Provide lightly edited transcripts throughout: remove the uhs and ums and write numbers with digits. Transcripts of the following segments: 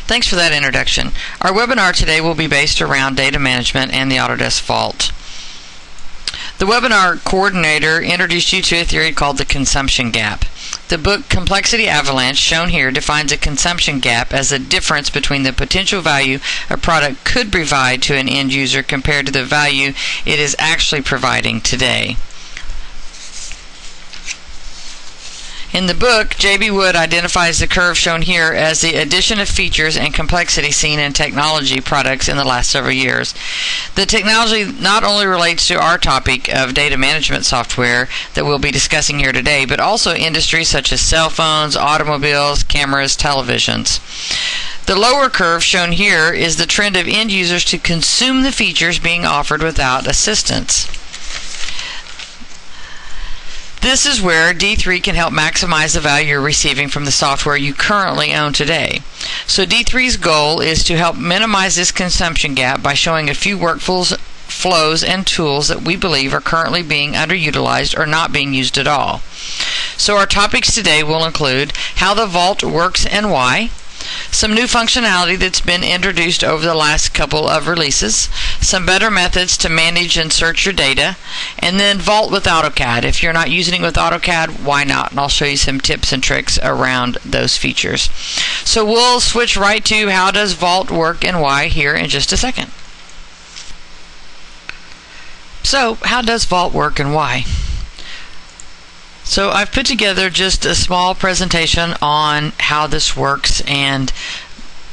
Thanks for that introduction. Our webinar today will be based around data management and the Autodesk Vault. The webinar coordinator introduced you to a theory called the consumption gap. The book Complexity Avalanche, shown here, defines a consumption gap as a difference between the potential value a product could provide to an end user compared to the value it is actually providing today. In the book, J.B. Wood identifies the curve shown here as the addition of features and complexity seen in technology products in the last several years. The technology not only relates to our topic of data management software that we'll be discussing here today, but also industries such as cell phones, automobiles, cameras, televisions. The lower curve shown here is the trend of end users to consume the features being offered without assistance. This is where D3 can help maximize the value you're receiving from the software you currently own today. So D3's goal is to help minimize this consumption gap by showing a few workflows and tools that we believe are currently being underutilized or not being used at all. So our topics today will include how the Vault works and why, some new functionality that's been introduced over the last couple of releases, some better methods to manage and search your data, and then Vault with AutoCAD. If you're not using it with AutoCAD, why not? And I'll show you some tips and tricks around those features. So we'll switch right to how does Vault work and why here in just a second. So how does Vault work and why? So I've put together just a small presentation on how this works and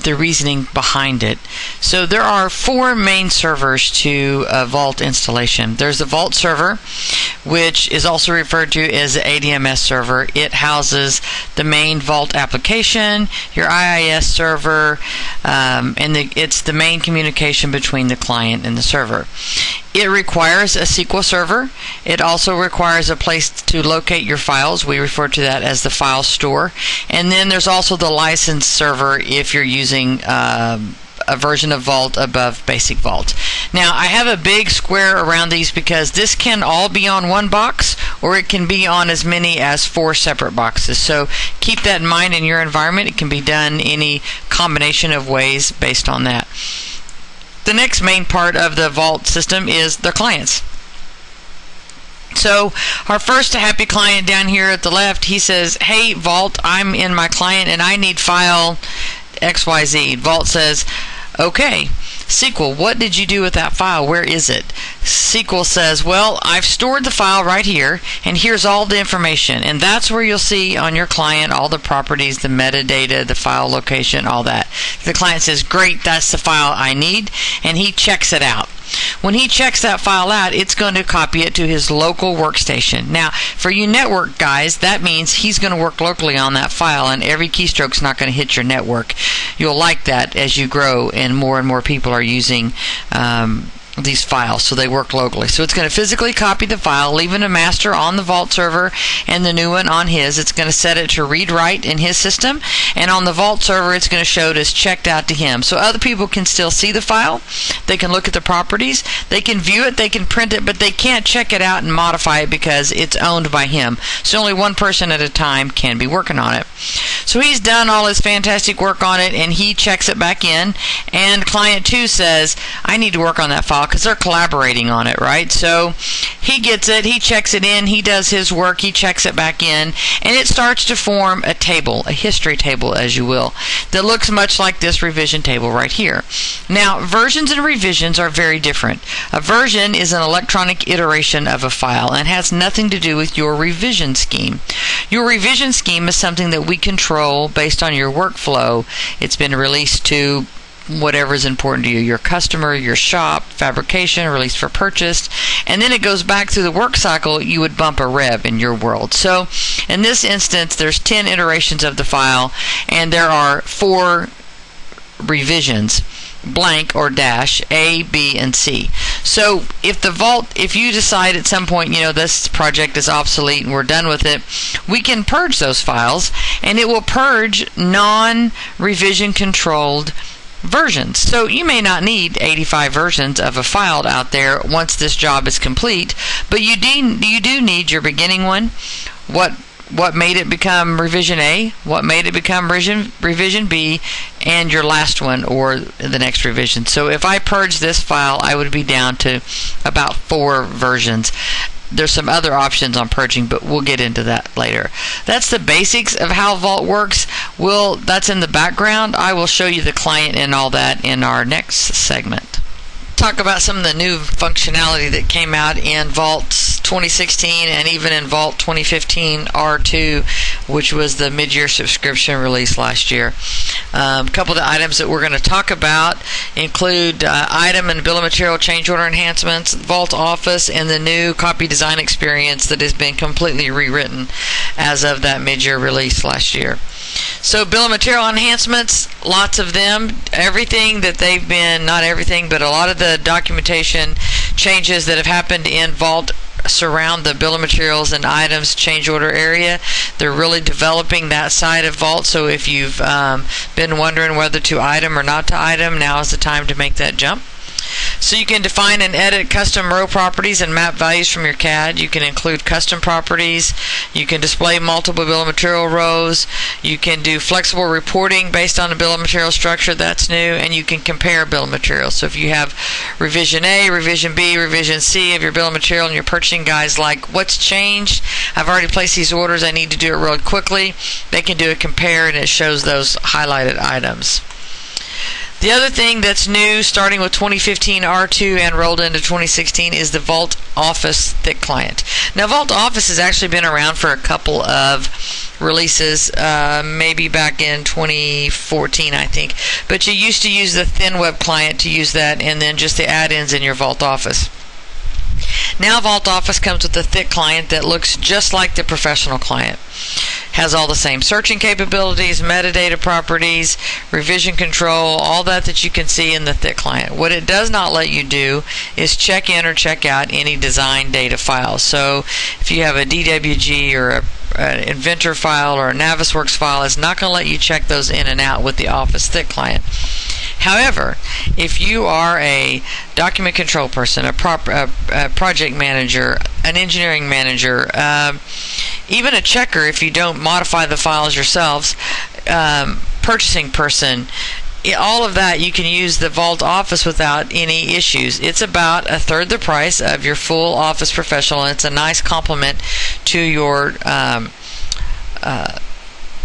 the reasoning behind it. So there are four main servers to a Vault installation. There's the Vault server, which is also referred to as the ADMS server. It houses the main Vault application, your IIS server, and it's the main communication between the client and the server. It requires a SQL server. It also requires a place to locate your files. We refer to that as the file store. And then there's also the license server if you're using a version of Vault above Basic Vault. Now, I have a big square around these because this can all be on one box, or it can be on as many as 4 separate boxes. So keep that in mind in your environment. It can be done any combination of ways based on that. The next main part of the Vault system is the clients. So our first happy client down here at the left, he says, "Hey Vault, I'm in my client and I need file XYZ." Vault says, "Okay, SQL, what did you do with that file? Where is it?" SQL says, "Well, I've stored the file right here, and here's all the information." And that's where you'll see on your client all the properties, the metadata, the file location, all that. The client says, "Great, that's the file I need," and he checks it out. When he checks that file out, it's going to copy it to his local workstation. Now, for you network guys, that means he's going to work locally on that file, and every keystroke's not going to hit your network. You'll like that as you grow and more people are using these files, so they work locally. So it's going to physically copy the file, leaving a master on the Vault server and the new one on his. It's going to set it to read-write in his system, and on the Vault server it's going to show it as checked out to him. So other people can still see the file, they can look at the properties, they can view it, they can print it, but they can't check it out and modify it because it's owned by him. So only one person at a time can be working on it. So he's done all his fantastic work on it, and he checks it back in, and client 2 says, "I need to work on that file," because they're collaborating on it, right? So he gets it, he checks it in, he does his work, he checks it back in, and it starts to form a table, a history table, as you will, that looks much like this revision table right here. Now, versions and revisions are very different. A version is an electronic iteration of a file and has nothing to do with your revision scheme. Your revision scheme is something that we control based on your workflow. It's been released to whatever is important to you, your customer, your shop, fabrication, release for purchase, and then it goes back through the work cycle. You would bump a rev in your world. So in this instance, there's 10 iterations of the file, and there are 4 revisions, blank or dash, A, B, and C. So if the Vault, if you decide at some point, you know, this project is obsolete and we're done with it, we can purge those files, and it will purge non-revision controlled versions. So you may not need 85 versions of a file out there once this job is complete, but you do need your beginning one, what what made it become revision A, what made it become revision B, and your last one or the next revision. So if I purge this file, I would be down to about 4 versions. There's some other options on purging, but we'll get into that later. That's the basics of how Vault works. That's in the background. I will show you the client and all that in our next segment. Talk about some of the new functionality that came out in Vault 2016 and even in Vault 2015 R2, which was the mid-year subscription release last year. A couple of the items that we're going to talk about include item and bill of material change order enhancements, Vault Office, and the new copy design experience that has been completely rewritten as of that mid-year release last year. So bill of material enhancements, lots of them. Everything that they've been, not everything, but a lot of the documentation changes that have happened in Vault surround the bill of materials and items change order area. They're really developing that side of Vault, so if you've been wondering whether to item or not to item, now is the time to make that jump. So you can define and edit custom row properties and map values from your CAD. You can include custom properties. You can display multiple bill of material rows. You can do flexible reporting based on the bill of material structure. That's new. And you can compare bill of materials. So if you have revision A, revision B, revision C of your bill of material and your purchasing guys like, what's changed? I've already placed these orders. I need to do it really quickly. They can do a compare and it shows those highlighted items. The other thing that's new, starting with 2015 R2 and rolled into 2016, is the Vault Office Thick Client. Now, Vault Office has actually been around for a couple of releases, maybe back in 2014, I think. But you used to use the Thin Web Client to use that, and then just the add-ins in your Vault Office. Now Vault Office comes with a thick client that looks just like the professional client. Has all the same searching capabilities, metadata properties, revision control, all that you can see in the thick client. What it does not let you do is check in or check out any design data files. So if you have a DWG or an Inventor file or a Navisworks file, it's not going to let you check those in and out with the Office Thick client. However, if you are a document control person, a project manager, an engineering manager, even a checker if you don't modify the files yourselves, purchasing person, all of that, you can use the Vault Office without any issues. It's about 1/3 the price of your full Office Professional, and it's a nice complement to your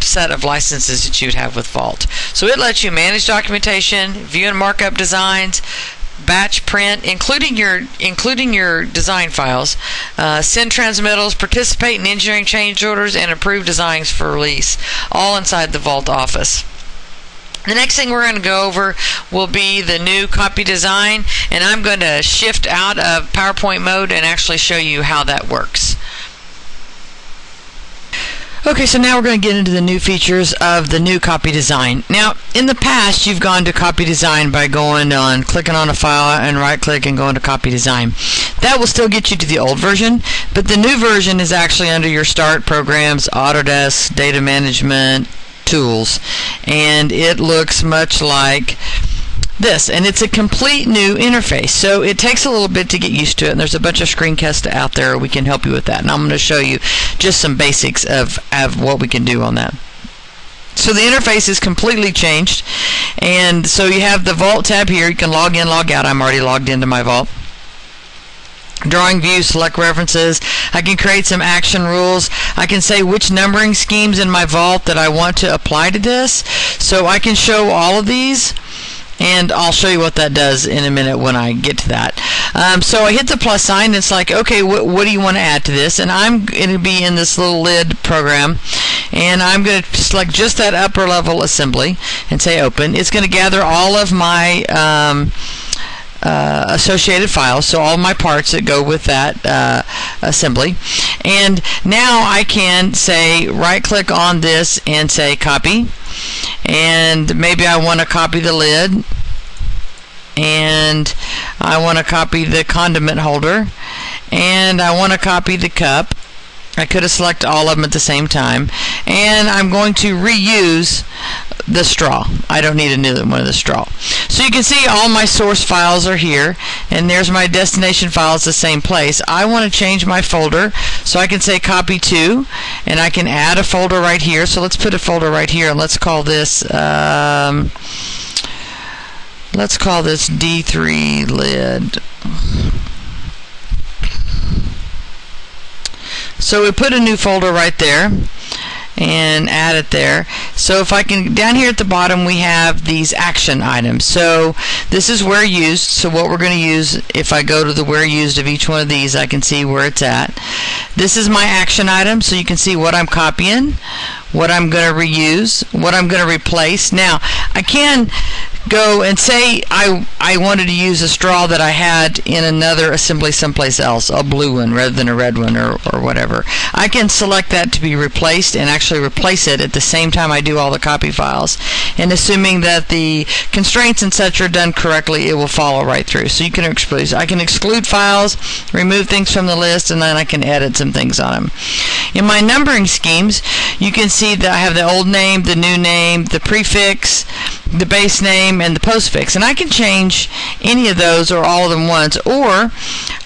set of licenses that you'd have with Vault. So it lets you manage documentation, view and markup designs, batch print, including your design files, send transmittals, participate in engineering change orders, and approve designs for release, all inside the Vault Office. The next thing we're going to go over will be the new copy design, and I'm going to shift out of PowerPoint mode and actually show you how that works. Okay, so now we're going to get into the new features of the new copy design. Now, in the past, you've gone to copy design by clicking on a file and right-click and going to copy design. That will still get you to the old version, but the new version is actually under your Start Programs, Autodesk, Data Management, Tools, and it looks much like this, and it's a complete new interface, so it takes a little bit to get used to it, and there's a bunch of screencasts out there. We can help you with that, and I'm going to show you just some basics of what we can do on that. So the interface is completely changed, and so you have the Vault tab here. You can log in, log out. I'm already logged into my Vault. Drawing view, select references. I can create some action rules. I can say which numbering schemes in my Vault that I want to apply to this, so I can show all of these. And I'll show you what that does in a minute when I get to that. So I hit the plus sign, and it's like, okay, what do you want to add to this? And I'm going to be in this little lid program, and I'm going to select just that upper level assembly and say open. It's going to gather all of my associated files, so all my parts that go with that assembly. And now I can say right-click on this and say copy. And maybe I want to copy the lid, and I want to copy the condiment holder, and I want to copy the cup. I could have selected all of them at the same time, and I'm going to reuse the straw. I don't need a new one of the straw. So So you can see all my source files are here, and there's my destination files, the same place. I want to change my folder, so I can say copy to, and I can add a folder right here. So let's put a folder right here, and let's call this D3 lid. So we put a new folder right there and add it there. So if I can, down here at the bottom we have these action items. So this is where used. So what we're going to use, if I go to the where used of each one of these, I can see where it's at. This is my action item, so you can see what I'm copying, what I'm going to reuse, what I'm going to replace. Now I can go and say I wanted to use a straw that I had in another assembly someplace else, a blue one rather than a red one, or whatever. I can select that to be replaced and actually replace it at the same time I do all the copy files. And assuming that the constraints and such are done correctly, it will follow right through. So you can exclude. I can exclude files, remove things from the list, and then I can edit some things on them. In my numbering schemes, you can see that I have the old name, the new name, the prefix, the base name, and the postfix, and I can change any of those or all of them once, or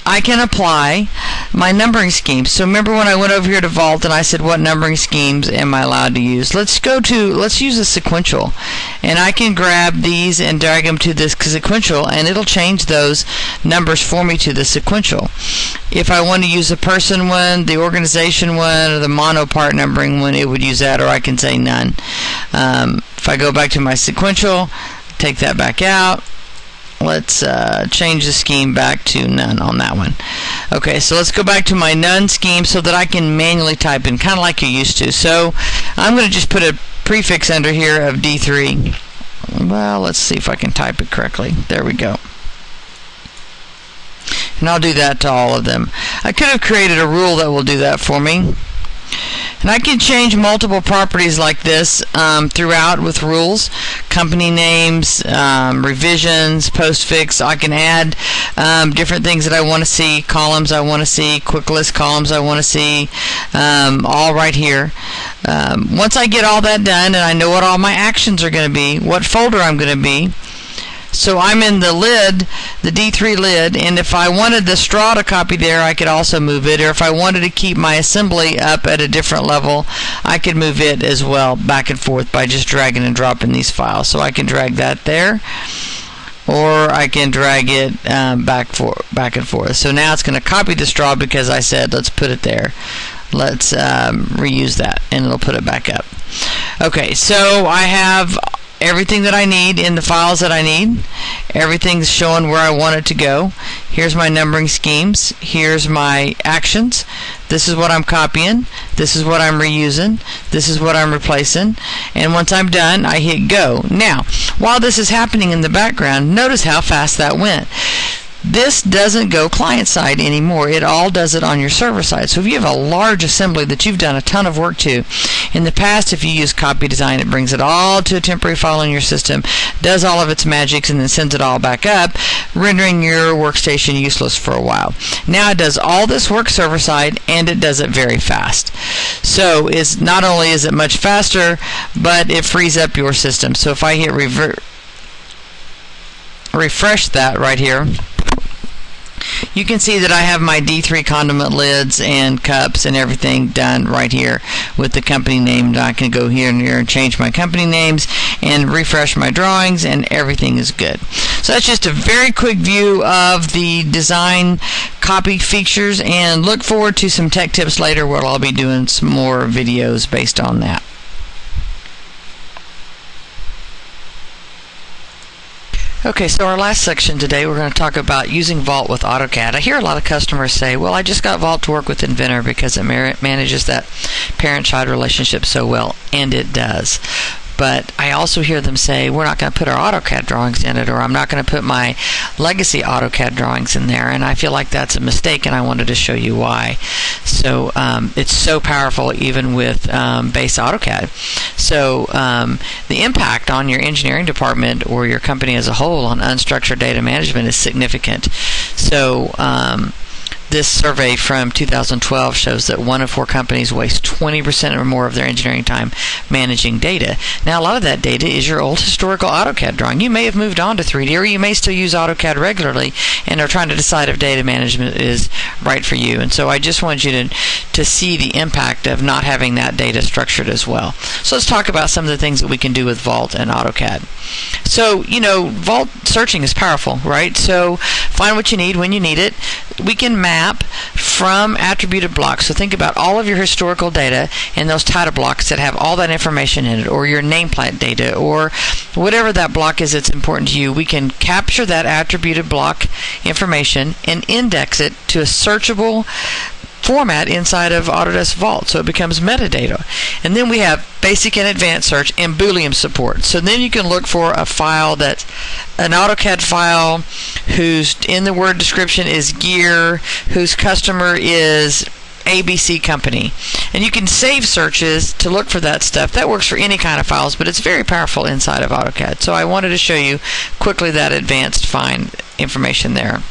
I can apply my numbering schemes. So remember when I went over here to Vault and I said what numbering schemes am I allowed to use? Let's use a sequential, and I can grab these and drag them to this sequential, and it'll change those numbers for me to the sequential. If I want to use the person one, the organization one, or the monopart numbering one, it would use that, or I can say none. If I go back to my sequential, take that back out. Let's change the scheme back to none on that one. Okay, so let's go back to my none scheme so that I can manually type in, kind of like you used to. So I'm going to just put a prefix under here of D3. Well, let's see if I can type it correctly. There we go. And I'll do that to all of them. I could have created a rule that will do that for me. And I can change multiple properties like this throughout with rules, company names, revisions, postfix. I can add different things that I want to see, columns I want to see, quick list columns I want to see, all right here. Once I get all that done and I know what all my actions are going to be, what folder I'm going to be, so I'm in the lid, the D3 lid, and if I wanted the straw to copy there, I could also move it, or if I wanted to keep my assembly up at a different level, I could move it as well back and forth by just dragging and dropping these files. So I can drag that there, or I can drag it back and forth. So now it's going to copy the straw because I said let's put it there. Let's reuse that, and it'll put it back up. Okay, so I have everything that I need in the files that I need. Everything's showing where I want it to go. Here's my numbering schemes. Here's my actions. This is what I'm copying. This is what I'm reusing. This is what I'm replacing. And once I'm done, I hit go. Now, while this is happening in the background, notice how fast that went. This doesn't go client side anymore. It all does it on your server side. So if you have a large assembly that you've done a ton of work to, in the past if you use copy design, it brings it all to a temporary file in your system, does all of its magics, and then sends it all back up, rendering your workstation useless for a while. Now it does all this work server side, and it does it very fast. So it's not only is it much faster, but it frees up your system. So if I hit refresh that right here, you can see that I have my D3 condiment lids and cups and everything done right here with the company name. I can go here and here and change my company names and refresh my drawings, and everything is good. So that's just a very quick view of the design copy features, and look forward to some tech tips later where I'll be doing some more videos based on that. Okay, so our last section today, we're going to talk about using Vault with AutoCAD. I hear a lot of customers say, well, I just got Vault to work with Inventor because it manages that parent-child relationship so well, and it does. But I also hear them say, we're not going to put our AutoCAD drawings in it, or I'm not going to put my legacy AutoCAD drawings in there, and I feel like that's a mistake, and I wanted to show you why. So it's so powerful even with base AutoCAD. So the impact on your engineering department or your company as a whole on unstructured data management is significant. So this survey from 2012 shows that 1 in 4 companies waste 20% or more of their engineering time managing data. Now, a lot of that data is your old historical AutoCAD drawing. You may have moved on to 3D, or you may still use AutoCAD regularly and are trying to decide if data management is right for you. And so I just want you to see the impact of not having that data structured as well. So let's talk about some of the things that we can do with Vault and AutoCAD. So, Vault searching is powerful, right? So find what you need when you need it. We can map from attributed blocks. So think about all of your historical data and those title blocks that have all that information in it, or your nameplate data, or whatever that block is that's important to you. We can capture that attributed block information and index it to a searchable format inside of Autodesk Vault, so it becomes metadata. And then we have basic and advanced search and Boolean support. So then you can look for a file that's an AutoCAD file whose in the word description is gear, whose customer is ABC company. And you can save searches to look for that stuff. That works for any kind of files, but it's very powerful inside of AutoCAD. So I wanted to show you quickly that advanced find information there.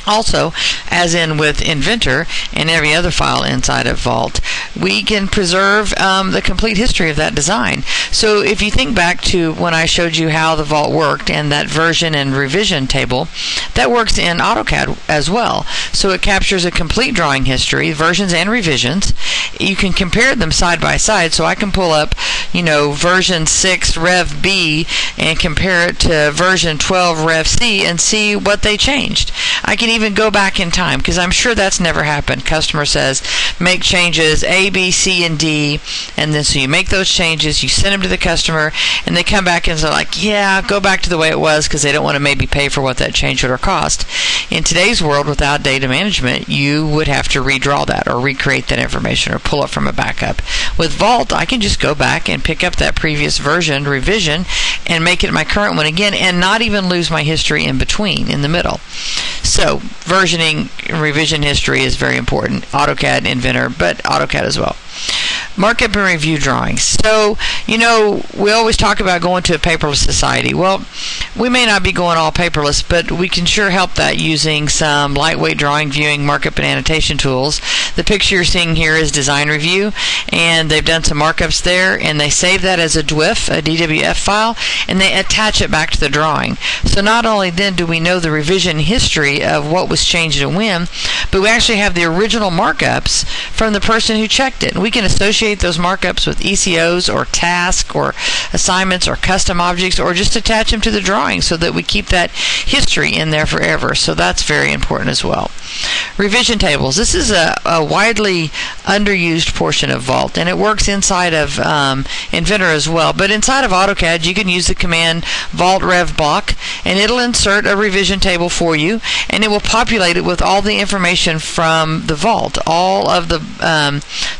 Also, as in with Inventor and every other file inside of Vault, we can preserve the complete history of that design. So if you think back to when I showed you how the Vault worked and that version and revision table, that works in AutoCAD as well. So it captures a complete drawing history, versions and revisions. You can compare them side by side. So I can pull up, version 6 Rev B and compare it to version 12 Rev C and see what they changed. I can even go back in time, because I'm sure that's never happened. Customer says, make changes A, B, C, and D, and then so you make those changes, you send them to the customer, and they come back and they're like, yeah, go back to the way it was, because they don't want to maybe pay for what that change would have cost. In today's world, without data management, you would have to redraw that or recreate that information or pull it from a backup. With Vault, I can just go back and pick up that previous version, revision, and make it my current one again, and not even lose my history in between, in the middle. So versioning revision history is very important. AutoCAD, Inventor, but AutoCAD as well. Markup and review drawings. So, we always talk about going to a paperless society. Well, we may not be going all paperless, but we can sure help that using some lightweight drawing, viewing, markup, and annotation tools. The picture you're seeing here is Design Review, and they've done some markups there, and they save that as a DWF, a DWF file, and they attach it back to the drawing. So not only then do we know the revision history of what was changed and when, but we actually have the original markups from the person who checked it. And we can associate those markups with ECOs or tasks or assignments or custom objects, or just attach them to the drawing so that we keep that history in there forever. So that's very important as well. Revision tables. This is a widely underused portion of Vault, and it works inside of Inventor as well. But inside of AutoCAD, you can use the command Vault Rev Block, and it'll insert a revision table for you, and it will populate it with all the information from the Vault, all of the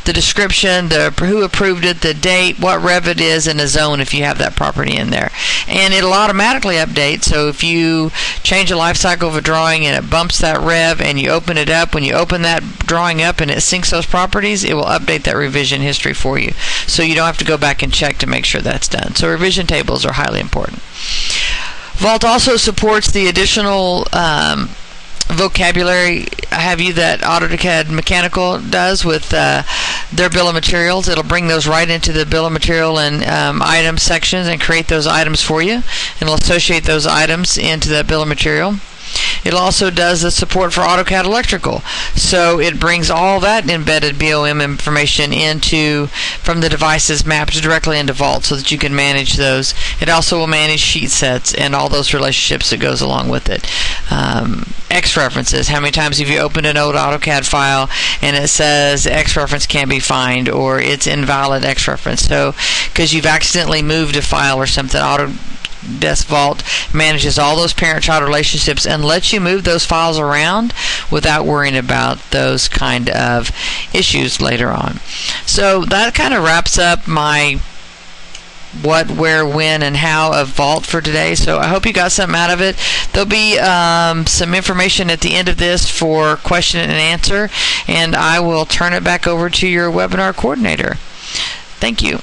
description, who approved it, the date, what rev it is, and a zone if you have that property in there. And it'll automatically update. So if you change the life cycle of a drawing and it bumps that rev and you open it up, when you open that drawing up and it syncs those properties, it will update that revision history for you. So you don't have to go back and check to make sure that's done. So revision tables are highly important. Vault also supports the additional vocabulary that AutoCAD Mechanical does with their bill of materials. It'll bring those right into the bill of material and item sections and create those items for you, and it'll associate those items into that bill of material. It also does the support for AutoCAD Electrical, so it brings all that embedded BOM information from the devices mapped directly into Vault so that you can manage those. It also will manage sheet sets and all those relationships that goes along with it. X references. How many times have you opened an old AutoCAD file and it says X reference can't be found, or it's invalid X reference? So because you've accidentally moved a file or something, Autodesk Vault manages all those parent-child relationships and lets you move those files around without worrying about those kind of issues later on. So that kind of wraps up my what, where, when, and how of Vault for today. So I hope you got something out of it. There'll be some information at the end of this for question and answer, and I will turn it back over to your webinar coordinator. Thank you.